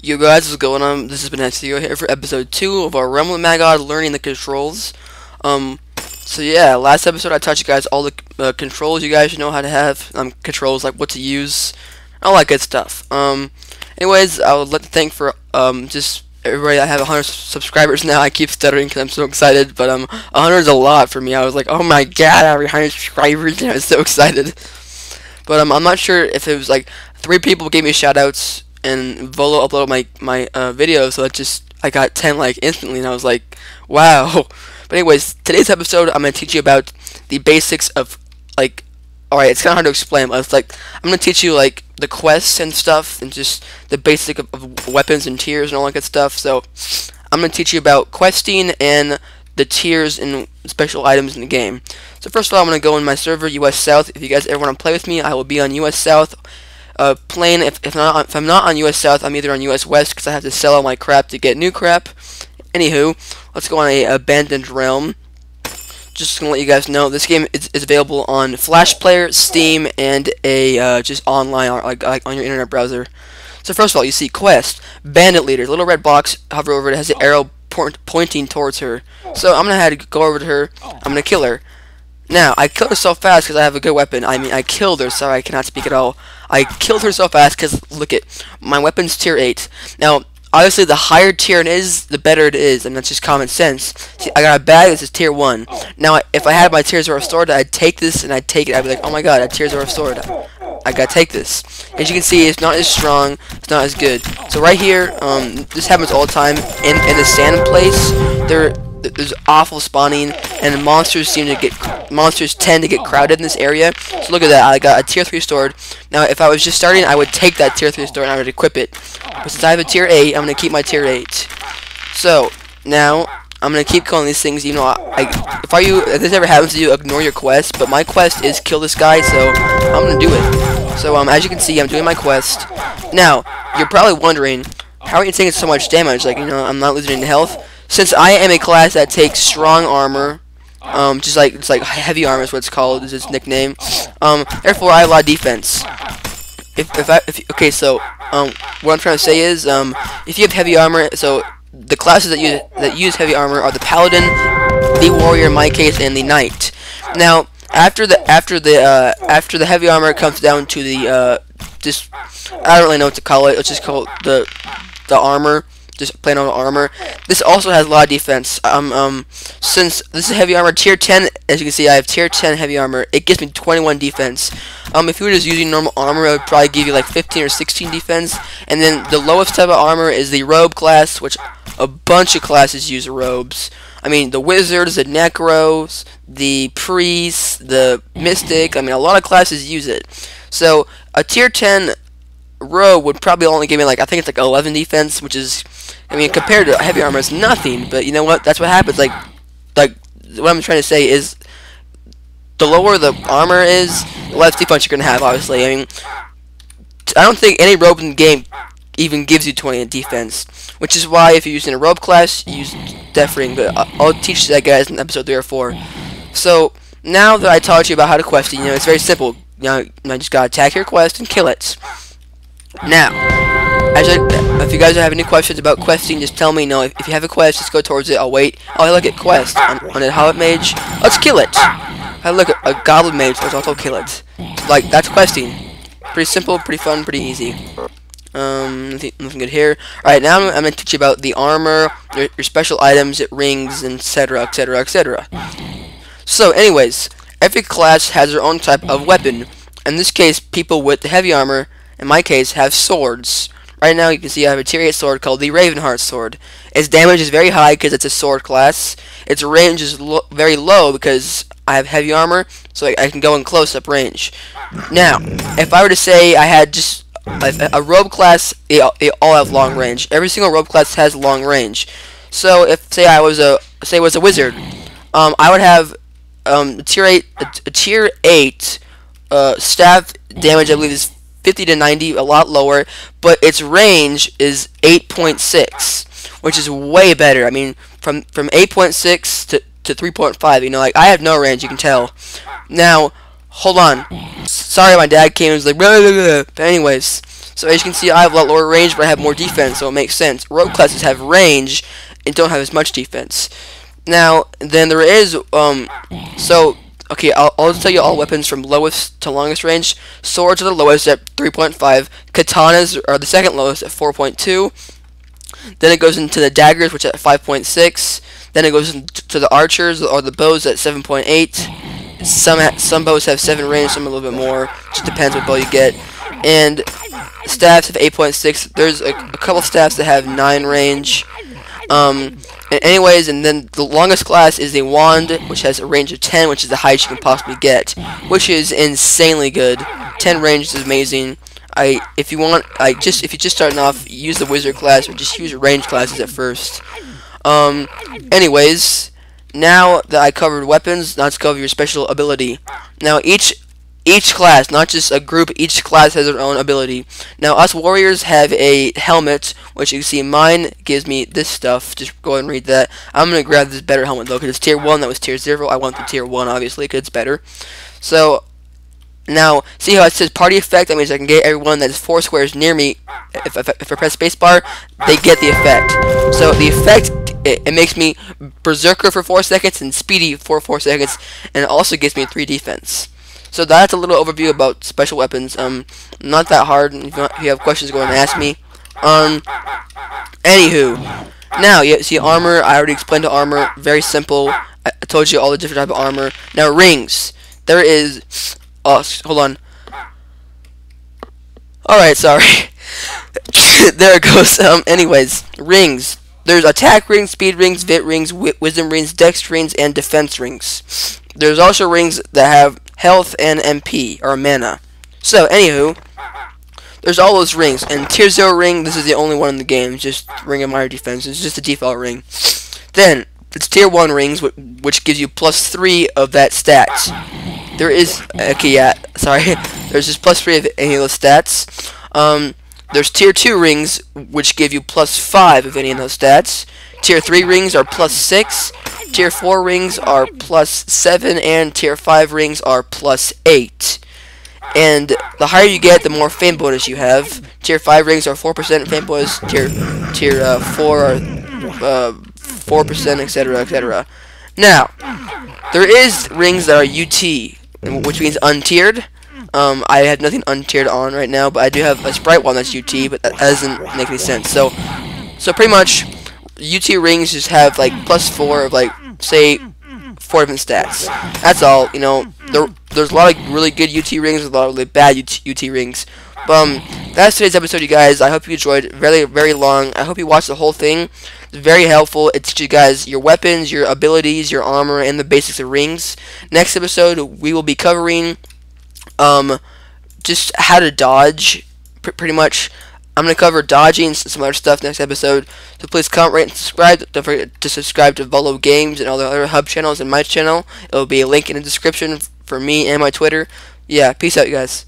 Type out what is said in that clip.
Yo guys, what's going on? This has been SEO here for episode 2 of our Realm of Magog learning the controls. So yeah, last episode I taught you guys all the controls you guys should know how to have. Controls like what to use, all that good stuff. Anyways, I would like to thank for just everybody. I have 100 subscribers now. I keep stuttering because I'm so excited, but 100 is a lot for me. I was like, oh my god, I have 100 subscribers, and I was so excited. But I'm not sure if it was like 3 people gave me shout outs. And Volo uploaded my video, so I got 10 like instantly, and I was like, wow. But anyways, today's episode I'm gonna teach you about the basics of alright, it's kinda hard to explain, but I'm gonna teach you like the quests and stuff, and just the basic of weapons and tiers and all that good stuff. So I'm gonna teach you about questing and the tiers and special items in the game. So first of all, I'm gonna go in my server US South. If you guys ever wanna play with me, I will be on US South. Playing if I'm not on US South, I'm either on US West because I have to sell all my crap to get new crap. Anywho, let's go on a abandoned realm. Just gonna let you guys know this game is available on Flash Player, Steam, and a just online like on your internet browser. So first of all, you see quest bandit leader, little red box. Hover over it, has the arrow pointing towards her. So I'm gonna have to go over to her. I'm gonna kill her. Now, I killed her so fast because I have a good weapon. I mean, I killed her, sorry, I cannot speak at all. I killed her so fast because, look it, my weapon's tier 8. Now, obviously, the higher tier it is, the better it is, and that's just common sense. See, I got a bag, this is tier 1. Now, if I had my tiers are restored, I'd take this, and I'd take it. I'd be like, oh my god, my tiers are restored. I gotta take this. As you can see, it's not as strong, it's not as good. So right here, this happens all the time. In the sand place, there's awful spawning, and monsters tend to get crowded in this area. So look at that, I got a tier 3 sword. Now if I was just starting, I would take that tier 3 sword and I would equip it. But since I have a tier 8, I'm gonna keep my tier 8. So now I'm gonna keep killing these things. You know, if this ever happens to you, ignore your quest. But my quest is kill this guy, so I'm gonna do it. So as you can see, I'm doing my quest. Now you're probably wondering, how are you taking so much damage? Like, you know, I'm not losing any health. Since I am a class that takes strong armor, it's like heavy armor is what it's called, is its nickname. Therefore I have a lot of defense. Okay, so what I'm trying to say is, if you have heavy armor, so the classes that use heavy armor are the paladin, the warrior in my case, and the knight. Now after the heavy armor comes down to the I don't really know what to call it. Let's just call it the armor. Just plain on armor. This also has a lot of defense. Since this is heavy armor tier 10, as you can see, I have tier 10 heavy armor. It gives me 21 defense. If you were just using normal armor, it would probably give you like 15 or 16 defense. And then the lowest type of armor is the robe class, which a bunch of classes use robes. I mean, the wizards, the necros, the priests, the mystic. I mean, a lot of classes use it. So a tier 10 robe would probably only give me like, I think it's like 11 defense, which is, I mean, compared to heavy armor, it's nothing. But you know what? That's what happens. Like what I'm trying to say is, the lower the armor is, the less defense you're gonna have. Obviously, I mean, I don't think any robe in the game even gives you 20 defense, which is why if you're using a robe class, you use Death Ring. But I'll teach that guys in episode 3 or 4. So now that I taught you about how to quest, you know, it's very simple. You know, I just gotta attack your quest and kill it. Now, if you guys have any questions about questing, just tell me. You know, if you have a quest, just go towards it. I'll wait. Oh, look at quest on a Hobbit mage. Let's kill it. I look at a goblin mage. Let's also kill it. Like, that's questing. Pretty simple, pretty fun, pretty easy. Nothing good here. Alright, now I'm gonna teach you about the armor, your special items, rings, etc., etc., etc. So, anyways, every class has their own type of weapon. In this case, people with the heavy armor, in my case, have swords. Right now you can see I have a tier 8 sword called the Ravenheart sword. Its damage is very high because it's a sword class. Its range is very low because I have heavy armor, so I can go in close-up range. Now, if I were to say I had just a robe class, they all have long range. Every single robe class has long range. So if say I was a wizard, I would have a tier 8 staff damage. I believe is 50 to 90, a lot lower, but its range is 8.6, which is way better. I mean, from 8.6 to 3.5, you know, like, I have no range, you can tell. Now, hold on. Sorry, my dad came and was like, blah, blah, blah. But anyways, So as you can see, I have a lot lower range, but I have more defense, so it makes sense. Rogue classes have range and don't have as much defense. Now, then there is, okay, I'll just tell you all weapons from lowest to longest range. Swords are the lowest at 3.5. Katanas are the second lowest at 4.2. Then it goes into the daggers, which at 5.6. Then it goes into the archers, or the bows, at 7.8. Some bows have 7 range, some a little bit more. Just depends what bow you get. And staffs have 8.6. There's a couple staffs that have 9 range. And then the longest class is a wand, which has a range of 10, which is the highest you can possibly get, which is insanely good. 10 range is amazing. If you're just starting off, use the wizard class, or just use your range classes at first. Anyways, now that I covered weapons, now let's cover your special ability. Now each class, not just a group, each class has their own ability. Now us warriors have a helmet, which you can see mine gives me this stuff. Just go ahead and read that. I'm going to grab this better helmet though, because it's tier 1, that was tier 0. I want the tier 1 obviously, because it's better. So, now, see how it says party effect? That means I can get everyone that's 4 squares near me. If I press spacebar, they get the effect. So the effect, it makes me berserker for 4 seconds and speedy for 4 seconds, and it also gives me 3 defense. So that's a little overview about special weapons. Not that hard. If you have questions, go ahead and ask me. Anywho, now you see armor. I already explained the armor. Very simple. I told you all the different type of armor. Now rings. There is. Oh, hold on. Alright, sorry. There it goes. Anyways, rings. There's attack rings, speed rings, vit rings, wisdom rings, dex rings, and defense rings. There's also rings that have health and MP, or mana. So, anywho, there's all those rings. And tier 0 ring, this is the only one in the game. It's just ring of minor defense. It's just a default ring. Then, it's tier 1 rings, which gives you +3 of that stats. There is, okay, yeah, sorry. There's just +3 of any of those stats. There's tier 2 rings, which give you +5 of any of those stats. Tier 3 rings are +6. Tier 4 rings are +7, and tier 5 rings are +8. And the higher you get, the more fame bonus you have. Tier 5 rings are 4% fame bonus. Tier 4 are 4%, etc., etc. Now, there is rings that are UT, which means untiered. I have nothing untiered on right now, but I do have a sprite one that's UT, but that doesn't make any sense. So pretty much, UT rings just have like +4 of like, say, 4 different stats. That's all. You know, there's a lot of really good UT rings, there's a lot of really bad UT rings. That's today's episode, you guys. I hope you enjoyed. Very, very long. I hope you watched the whole thing. It's very helpful. It teaches you guys your weapons, your abilities, your armor, and the basics of rings. Next episode, we will be covering just how to dodge, pretty much. I'm going to cover dodging and some other stuff next episode. So please comment, rate, and subscribe. Don't forget to subscribe to Volo Games and all the other hub channels and my channel. It will be a link in the description for me and my Twitter. Yeah, peace out, you guys.